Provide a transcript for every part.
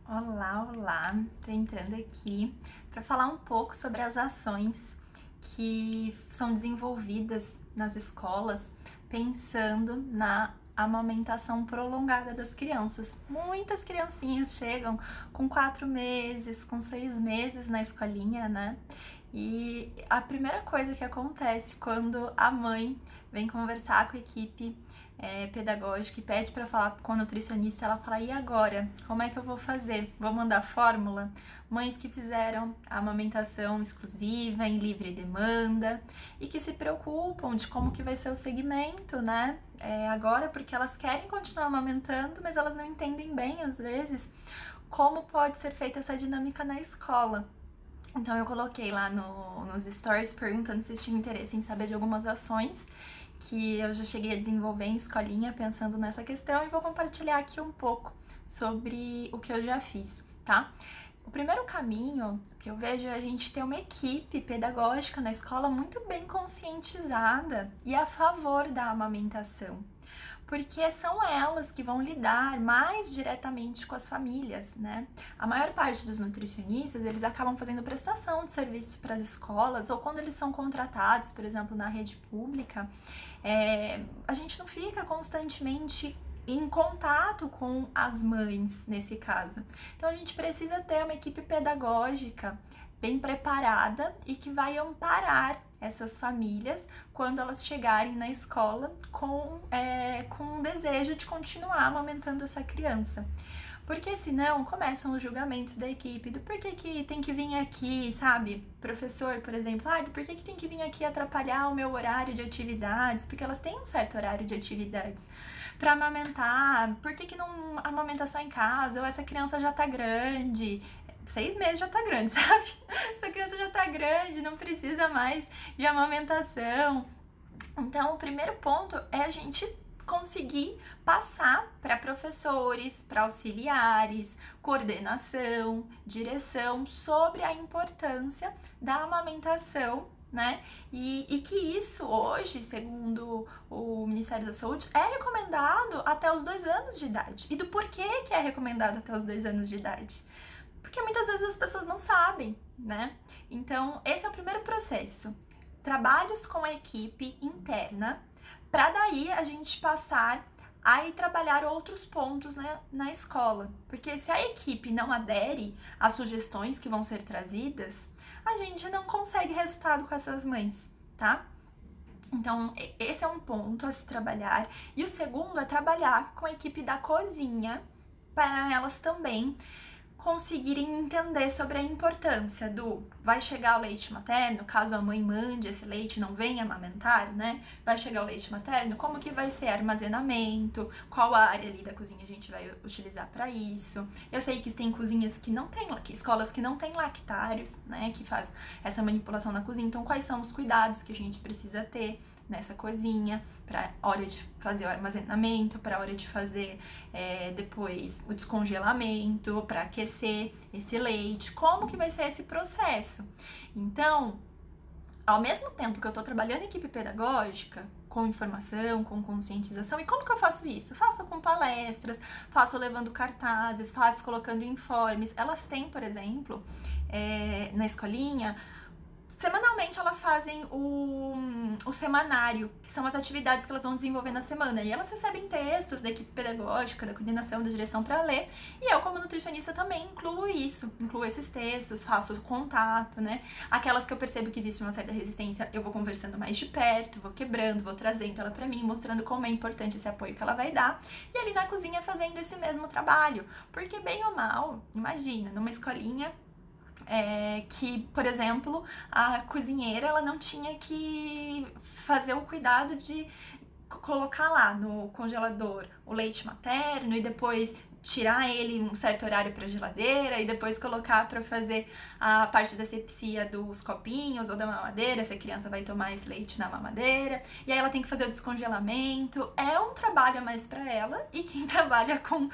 Olá, olá! Tô entrando aqui para falar um pouco sobre as ações que são desenvolvidas nas escolas pensando na amamentação prolongada das crianças. Muitas criancinhas chegam com 4 meses, com 6 meses na escolinha, né? E a primeira coisa que acontece quando a mãe vem conversar com a equipe pedagógica e pede para falar com a nutricionista, ela fala: e agora? Como é que eu vou fazer? Vou mandar fórmula? Mães que fizeram a amamentação exclusiva, em livre demanda, e que se preocupam de como que vai ser o segmento, né? Agora, porque elas querem continuar amamentando, mas elas não entendem bem, às vezes, como pode ser feita essa dinâmica na escola. Então eu coloquei lá nos stories perguntando se tinha interesse em saber de algumas ações que eu já cheguei a desenvolver em escolinha pensando nessa questão, e vou compartilhar aqui um pouco sobre o que eu já fiz, tá? O primeiro caminho que eu vejo é a gente ter uma equipe pedagógica na escola muito bem conscientizada e a favor da amamentação, porque são elas que vão lidar mais diretamente com as famílias, né? A maior parte dos nutricionistas, eles acabam fazendo prestação de serviço para as escolas, ou quando eles são contratados, por exemplo, na rede pública, a gente não fica constantemente em contato com as mães, nesse caso. Então, a gente precisa ter uma equipe pedagógica bem preparada e que vai amparar essas famílias quando elas chegarem na escola com o desejo de continuar amamentando essa criança. Porque senão começam os julgamentos da equipe do porquê que tem que vir aqui, sabe? Professor, por exemplo, do porquê que tem que vir aqui atrapalhar o meu horário de atividades, porque elas têm um certo horário de atividades para amamentar, por que não amamenta só em casa, ou essa criança já tá grande. 6 meses já tá grande, sabe? Essa criança já tá grande, não precisa mais de amamentação. Então, o primeiro ponto é a gente conseguir passar para professores, para auxiliares, coordenação, direção sobre a importância da amamentação, né? E que isso hoje, segundo o Ministério da Saúde, é recomendado até os 2 anos de idade. E do porquê que é recomendado até os 2 anos de idade? Porque muitas vezes as pessoas não sabem, né? Então, esse é o primeiro processo. Trabalhos com a equipe interna, para daí a gente passar a ir trabalhar outros pontos, né, na escola. Porque se a equipe não adere às sugestões que vão ser trazidas, a gente não consegue resultado com essas mães, tá? Então, esse é um ponto a se trabalhar. E o segundo é trabalhar com a equipe da cozinha, para elas também conseguirem entender sobre a importância do vai chegar o leite materno, caso a mãe mande esse leite, não venha amamentar, né? Vai chegar o leite materno, como que vai ser armazenamento, qual área ali da cozinha a gente vai utilizar para isso. Eu sei que tem cozinhas que não tem, escolas que não tem lactários, né, que faz essa manipulação na cozinha, então quais são os cuidados que a gente precisa ter nessa cozinha, para hora de fazer o armazenamento, para hora de fazer depois o descongelamento, para aquecer esse leite, como que vai ser esse processo. Então, ao mesmo tempo que eu estou trabalhando em equipe pedagógica, com informação, com conscientização, e como que eu faço isso? Faço com palestras, faço levando cartazes, faço colocando informes. Elas têm, por exemplo, na escolinha, semanalmente elas fazem o semanário, que são as atividades que elas vão desenvolver na semana. E elas recebem textos da equipe pedagógica, da coordenação, da direção para ler. E eu, como nutricionista, também incluo isso. Incluo esses textos, faço contato, né? Aquelas que eu percebo que existe uma certa resistência, eu vou conversando mais de perto, vou quebrando, vou trazendo ela para mim, mostrando como é importante esse apoio que ela vai dar. E ali na cozinha fazendo esse mesmo trabalho. Porque bem ou mal, imagina, numa escolinha que, por exemplo, a cozinheira ela não tinha que fazer o cuidado de colocar lá no congelador o leite materno e depois tirar ele um certo horário para geladeira e depois colocar para fazer a parte da asepsia dos copinhos ou da mamadeira, se a criança vai tomar esse leite na mamadeira, e aí ela tem que fazer o descongelamento. É um trabalho a mais para ela, e quem trabalha com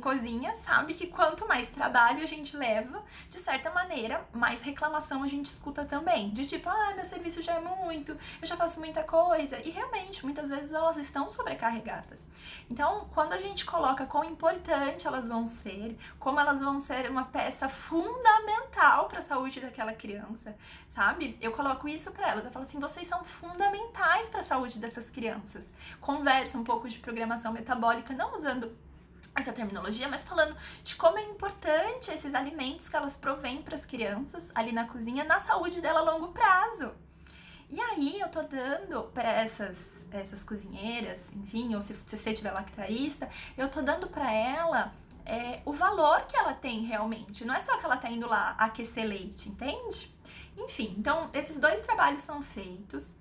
cozinha sabe que quanto mais trabalho a gente leva, de certa maneira, mais reclamação a gente escuta também, de tipo, meu serviço já é muito, eu já faço muita coisa, e realmente, muitas vezes elas estão sobrecarregadas. Então, quando a gente coloca com quão importante elas vão ser, como elas vão ser uma peça fundamental para a saúde daquela criança, sabe? Eu coloco isso para elas, eu falo assim, vocês são fundamentais para a saúde dessas crianças. Conversa um pouco de programação metabólica, não usando essa terminologia, mas falando de como é importante esses alimentos que elas provêm para as crianças ali na cozinha, na saúde dela a longo prazo. E aí eu tô dando para essas cozinheiras, enfim, ou se você tiver lactarista, eu tô dando para ela o valor que ela tem realmente. Não é só que ela tá indo lá aquecer leite, entende? Enfim, então esses 2 trabalhos são feitos.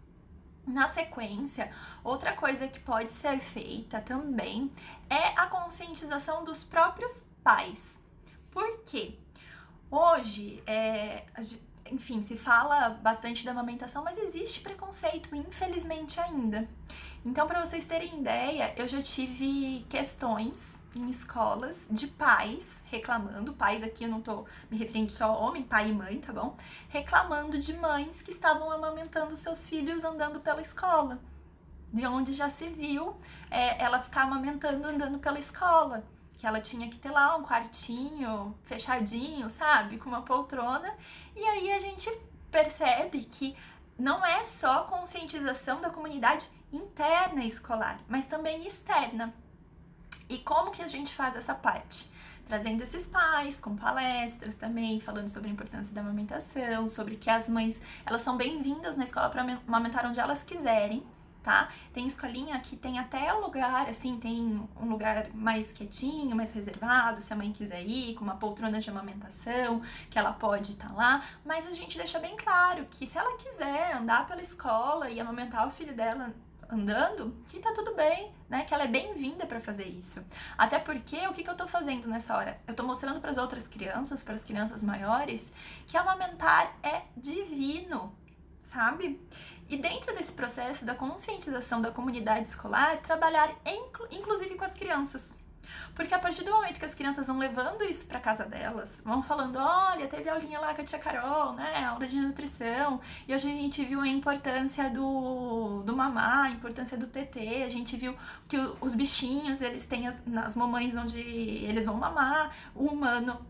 Na sequência, outra coisa que pode ser feita também é a conscientização dos próprios pais. Por quê? Hoje, enfim, se fala bastante da amamentação, mas existe preconceito, infelizmente ainda. Então, para vocês terem ideia, eu já tive questões em escolas de pais reclamando, pais aqui eu não tô me referindo só a homem, pai e mãe, tá bom? Reclamando de mães que estavam amamentando seus filhos andando pela escola. De onde já se viu ela ficar amamentando andando pela escola. Que ela tinha que ter lá um quartinho fechadinho, sabe? Com uma poltrona. E aí a gente percebe que não é só conscientização da comunidade interna escolar, mas também externa. E como que a gente faz essa parte? Trazendo esses pais com palestras também, falando sobre a importância da amamentação, sobre que as mães, elas são bem-vindas na escola para amamentar onde elas quiserem, tá? Tem escolinha que tem até o lugar, assim, tem um lugar mais quietinho, mais reservado, se a mãe quiser ir, com uma poltrona de amamentação, que ela pode estar lá, mas a gente deixa bem claro que se ela quiser andar pela escola e amamentar o filho dela andando, que tá tudo bem, né? Que ela é bem-vinda para fazer isso. Até porque, o que eu tô fazendo nessa hora? Eu tô mostrando para as outras crianças, para as crianças maiores, que amamentar é divino, sabe? E dentro desse processo da conscientização da comunidade escolar, trabalhar inclusive com as crianças. Porque a partir do momento que as crianças vão levando isso para casa delas, vão falando, olha, teve aulinha lá com a tia Carol, né, aula de nutrição, e hoje a gente viu a importância do mamar, a importância do TT, a gente viu que os bichinhos, eles têm nas mamães onde eles vão mamar, o humano,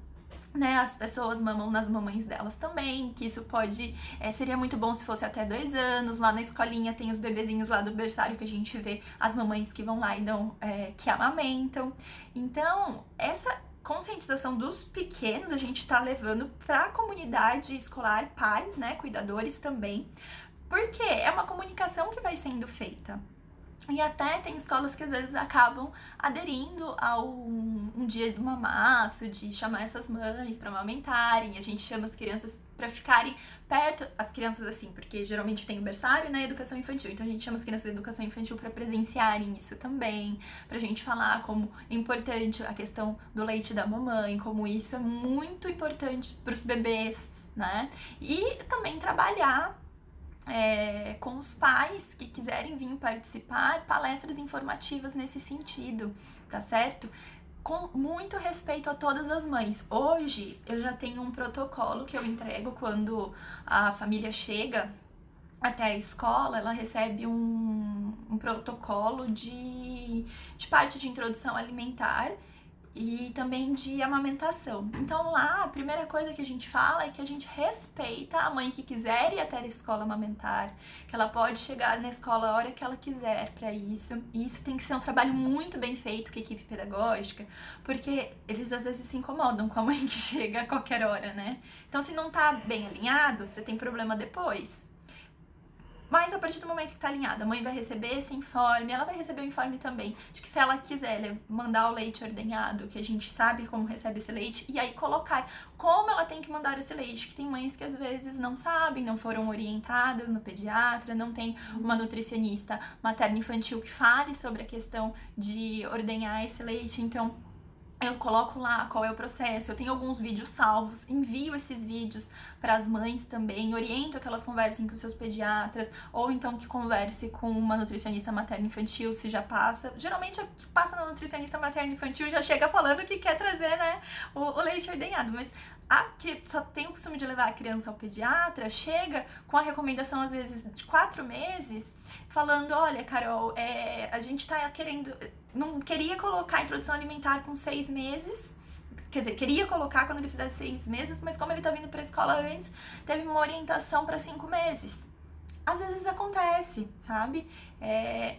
né, as pessoas mamam nas mamães delas também, que isso pode, seria muito bom se fosse até 2 anos, lá na escolinha tem os bebezinhos lá do berçário que a gente vê as mamães que vão lá e dão, que amamentam. Então, essa conscientização dos pequenos a gente tá levando para a comunidade escolar, pais, né, cuidadores também, porque é uma comunicação que vai sendo feita. E até tem escolas que às vezes acabam aderindo a um dia do mamaço, de chamar essas mães para amamentarem. A gente chama as crianças para ficarem perto, as crianças assim, porque geralmente tem o berçário, né, educação infantil. Então a gente chama as crianças da educação infantil para presenciarem isso também, pra gente falar como é importante a questão do leite da mamãe, como isso é muito importante para os bebês, né? E também trabalhar com os pais que quiserem vir participar, palestras informativas nesse sentido, tá certo? Com muito respeito a todas as mães. Hoje eu já tenho um protocolo que eu entrego quando a família chega até a escola, ela recebe um protocolo de parte de introdução alimentar e também de amamentação. Então lá, a primeira coisa que a gente fala é que a gente respeita a mãe que quiser ir até a escola amamentar, que ela pode chegar na escola a hora que ela quiser para isso. E isso tem que ser um trabalho muito bem feito com a equipe pedagógica, porque eles às vezes se incomodam com a mãe que chega a qualquer hora, né? Então se não tá bem alinhado, você tem problema depois. Mas a partir do momento que tá alinhada, a mãe vai receber esse informe, ela vai receber o informe também de que se ela quiser mandar o leite ordenhado, que a gente sabe como recebe esse leite, e aí colocar como ela tem que mandar esse leite, que tem mães que às vezes não sabem, não foram orientadas no pediatra, não tem uma nutricionista materno-infantil que fale sobre a questão de ordenhar esse leite, então eu coloco lá qual é o processo, eu tenho alguns vídeos salvos, envio esses vídeos para as mães também, oriento que elas conversem com seus pediatras, ou então que converse com uma nutricionista materno-infantil, se já passa. Geralmente a que passa na nutricionista materno-infantil já chega falando que quer trazer, né, o leite ordenhado, mas a que só tem o costume de levar a criança ao pediatra, chega com a recomendação, às vezes, de 4 meses, falando, olha, Carol, a gente tá querendo... não queria colocar a introdução alimentar com 6 meses, quer dizer, queria colocar quando ele fizesse 6 meses, mas como ele tá vindo pra escola antes, teve uma orientação para 5 meses. Às vezes acontece, sabe?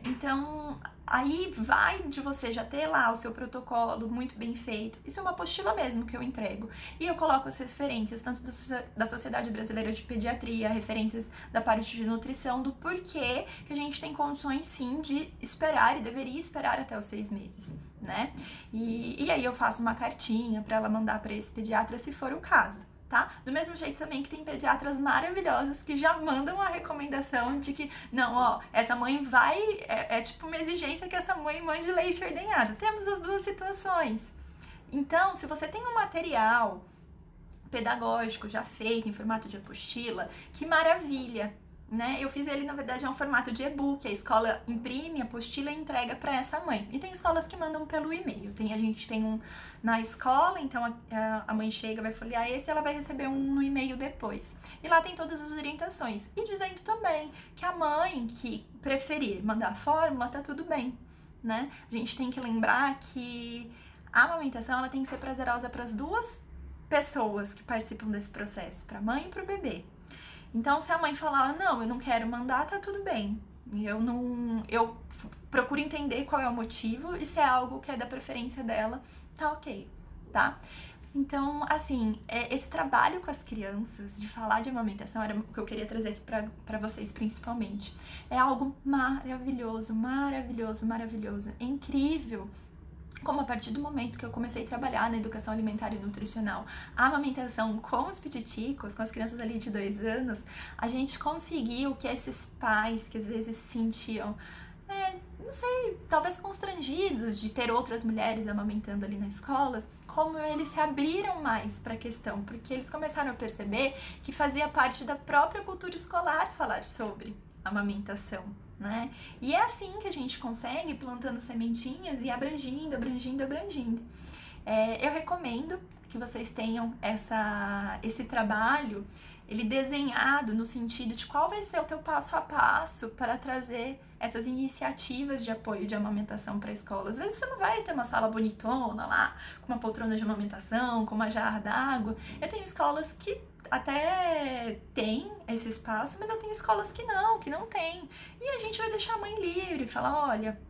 Então, aí vai de você já ter lá o seu protocolo muito bem feito. Isso é uma apostila mesmo que eu entrego. E eu coloco as referências, tanto da Sociedade Brasileira de Pediatria, referências da parte de nutrição, do porquê que a gente tem condições sim de esperar e deveria esperar até os 6 meses, né? E aí eu faço uma cartinha para ela mandar para esse pediatra se for o caso. Tá? Do mesmo jeito também que tem pediatras maravilhosas que já mandam a recomendação de que, não, ó, essa mãe vai, é tipo uma exigência que essa mãe mande leite ordenhado. Temos as duas situações. Então, se você tem um material pedagógico já feito em formato de apostila, que maravilha! Né? Eu fiz ele, na verdade, é um formato de e-book. A escola imprime a apostila e entrega para essa mãe. E tem escolas que mandam pelo e-mail. A gente tem um na escola, então a mãe chega, vai folhear esse e ela vai receber um no e-mail depois. E lá tem todas as orientações. E dizendo também que a mãe que preferir mandar a fórmula, tá tudo bem, né? A gente tem que lembrar que a amamentação ela tem que ser prazerosa para as duas pessoas que participam desse processo, para a mãe e para o bebê. Então, se a mãe falar, não, eu não quero mandar, tá tudo bem. Eu procuro entender qual é o motivo e se é algo que é da preferência dela, tá ok, tá? Então, assim, esse trabalho com as crianças, de falar de amamentação, era o que eu queria trazer aqui pra vocês principalmente. É algo maravilhoso, maravilhoso, maravilhoso. É incrível como a partir do momento que eu comecei a trabalhar na educação alimentar e nutricional, a amamentação com os pititicos, com as crianças ali de 2 anos, a gente conseguiu que esses pais que às vezes se sentiam, não sei, talvez constrangidos de ter outras mulheres amamentando ali na escola, como eles se abriram mais para a questão, porque eles começaram a perceber que fazia parte da própria cultura escolar falar sobre amamentação, né? E é assim que a gente consegue, plantando sementinhas e abrangindo, abrangindo, abrangindo. Eu recomendo que vocês tenham esse trabalho, ele desenhado no sentido de qual vai ser o teu passo a passo para trazer essas iniciativas de apoio de amamentação para a escola. Às vezes você não vai ter uma sala bonitona lá, com uma poltrona de amamentação, com uma jarra d'água. Eu tenho escolas que até tem esse espaço, mas eu tenho escolas que não tem. E a gente vai deixar a mãe livre, falar, olha,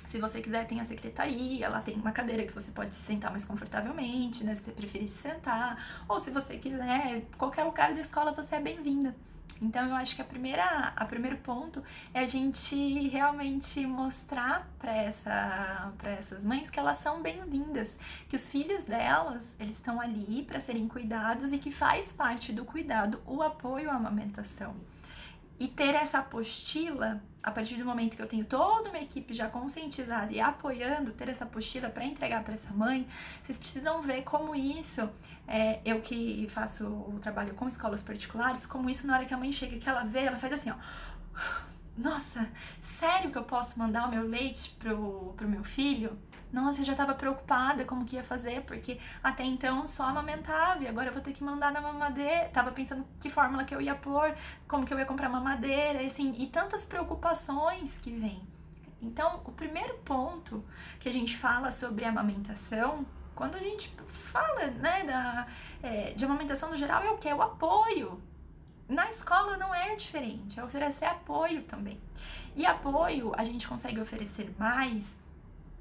se você quiser tem a secretaria, lá tem uma cadeira que você pode se sentar mais confortavelmente, né, se você preferir se sentar, ou se você quiser, qualquer lugar da escola você é bem-vinda. Então eu acho que o primeiro ponto é a gente realmente mostrar para essas mães que elas são bem-vindas, que os filhos delas, eles estão ali para serem cuidados e que faz parte do cuidado o apoio à amamentação. E ter essa apostila, a partir do momento que eu tenho toda uma equipe já conscientizada e apoiando, ter essa apostila para entregar para essa mãe, vocês precisam ver como isso, eu que faço o trabalho com escolas particulares, como isso na hora que a mãe chega, que ela vê, ela faz assim, ó, nossa, sério que eu posso mandar o meu leite pro meu filho? Nossa, eu já tava preocupada como que ia fazer, porque até então só amamentava e agora eu vou ter que mandar na mamadeira. Tava pensando que fórmula que eu ia pôr, como que eu ia comprar mamadeira, assim, e tantas preocupações que vêm. Então, o primeiro ponto que a gente fala sobre amamentação, quando a gente fala, né, de amamentação no geral, é o que? É o apoio. Na escola não é diferente, é oferecer apoio também. E apoio a gente consegue oferecer mais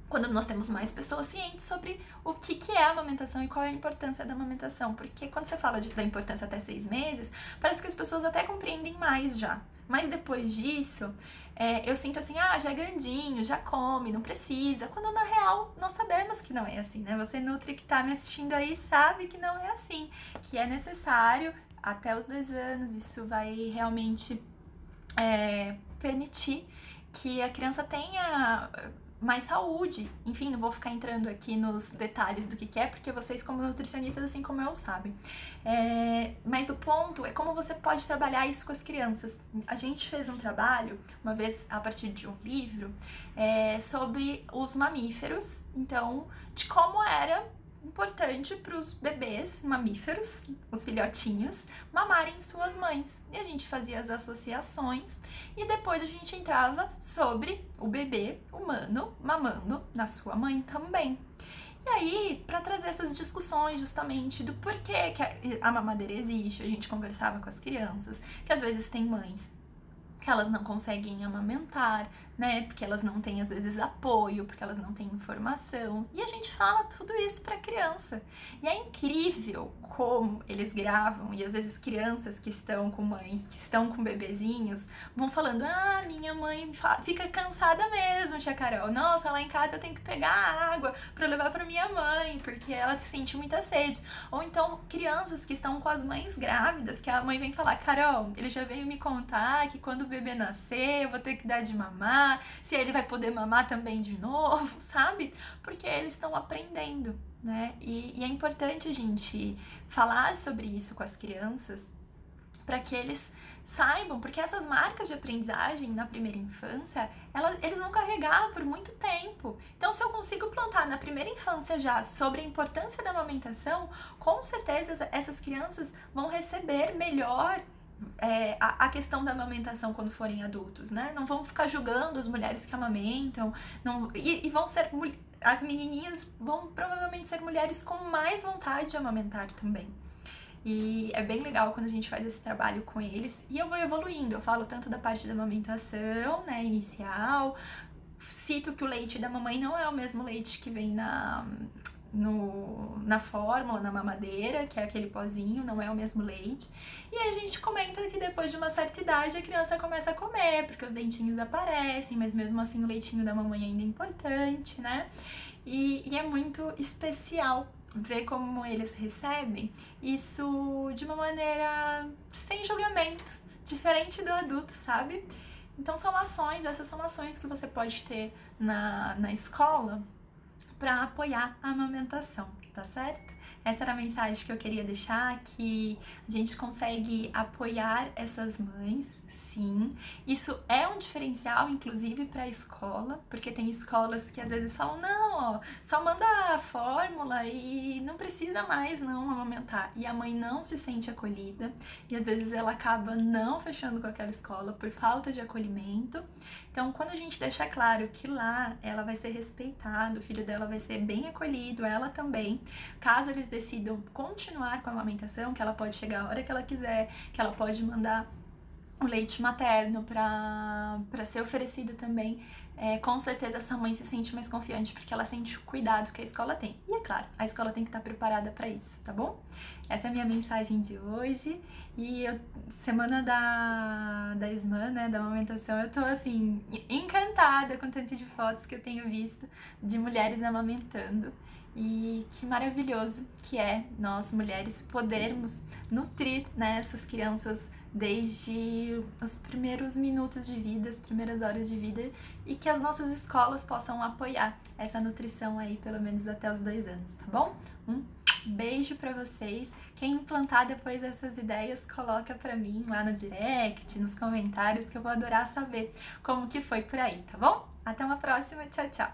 quando nós temos mais pessoas cientes sobre o que é a amamentação e qual é a importância da amamentação. Porque quando você fala da importância até 6 meses, parece que as pessoas até compreendem mais já. Mas depois disso, eu sinto assim, já é grandinho, já come, não precisa. Quando na real, nós sabemos que não é assim, né? Você nutri que tá me assistindo aí sabe que não é assim. Que é necessário até os 2 anos, isso vai realmente permitir que a criança tenha mais saúde. Enfim, não vou ficar entrando aqui nos detalhes do que é, porque vocês como nutricionistas, assim como eu, sabem. Mas o ponto é como você pode trabalhar isso com as crianças. A gente fez um trabalho, uma vez a partir de um livro, sobre os mamíferos, então, de como era importante para os bebês mamíferos, os filhotinhos, mamarem suas mães. E a gente fazia as associações e depois a gente entrava sobre o bebê humano mamando na sua mãe também. E aí, para trazer essas discussões justamente do porquê que a mamadeira existe, a gente conversava com as crianças, que às vezes tem mães que elas não conseguem amamentar, né? Porque elas não têm, às vezes, apoio, porque elas não têm informação. E a gente fala tudo isso pra criança. E é incrível como eles gravam, e às vezes crianças que estão com mães, que estão com bebezinhos, vão falando, ah, minha mãe fica cansada mesmo, tia Carol. Nossa, lá em casa eu tenho que pegar água pra levar pra minha mãe, porque ela sente muita sede. Ou então, crianças que estão com as mães grávidas, que a mãe vem falar, Carol, ele já veio me contar que quando o bebê nascer, eu vou ter que dar de mamar, se ele vai poder mamar também de novo, sabe? Porque eles estão aprendendo, né? E é importante a gente falar sobre isso com as crianças para que eles saibam, porque essas marcas de aprendizagem na primeira infância, eles vão carregar por muito tempo. Então, se eu consigo plantar na primeira infância já sobre a importância da amamentação, com certeza essas crianças vão receber melhor a questão da amamentação quando forem adultos, né? Não vão ficar julgando as mulheres que amamentam, e vão ser, as menininhas vão provavelmente ser mulheres com mais vontade de amamentar também. E é bem legal quando a gente faz esse trabalho com eles, e eu vou evoluindo, eu falo tanto da parte da amamentação, né, inicial, cito que o leite da mamãe não é o mesmo leite que vem na fórmula, na mamadeira, que é aquele pozinho, não é o mesmo leite. E aí a gente comenta que depois de uma certa idade a criança começa a comer, porque os dentinhos aparecem, mas mesmo assim o leitinho da mamãe ainda é importante, né? E é muito especial ver como eles recebem isso de uma maneira sem julgamento, diferente do adulto, sabe? Então essas são ações que você pode ter na escola para apoiar a amamentação, tá certo? Essa era a mensagem que eu queria deixar, que a gente consegue apoiar essas mães, sim. Isso é um diferencial, inclusive, para a escola, porque tem escolas que às vezes falam, não, ó, só manda a fórmula e não precisa mais não amamentar. E a mãe não se sente acolhida, e às vezes ela acaba não fechando com aquela escola por falta de acolhimento. Então, quando a gente deixa claro que lá ela vai ser respeitada, o filho dela vai ser bem acolhido, ela também, caso eles decidam continuar com a amamentação, que ela pode chegar a hora que ela quiser, que ela pode mandar o leite materno para ser oferecido também, com certeza essa mãe se sente mais confiante, porque ela sente o cuidado que a escola tem. E é claro, a escola tem que estar preparada para isso, tá bom? Essa é a minha mensagem de hoje. E semana da ISMA, né, da amamentação, eu tô assim, encantada com o tanto de fotos que eu tenho visto de mulheres amamentando. E que maravilhoso que é nós mulheres podermos nutrir, né, essas crianças desde os primeiros minutos de vida, as primeiras horas de vida, e que as nossas escolas possam apoiar essa nutrição aí pelo menos até os 2 anos, tá bom? Um beijo pra vocês. Quem implantar depois dessas ideias, coloca pra mim lá no direct, nos comentários, que eu vou adorar saber como que foi por aí, tá bom? Até uma próxima, tchau, tchau!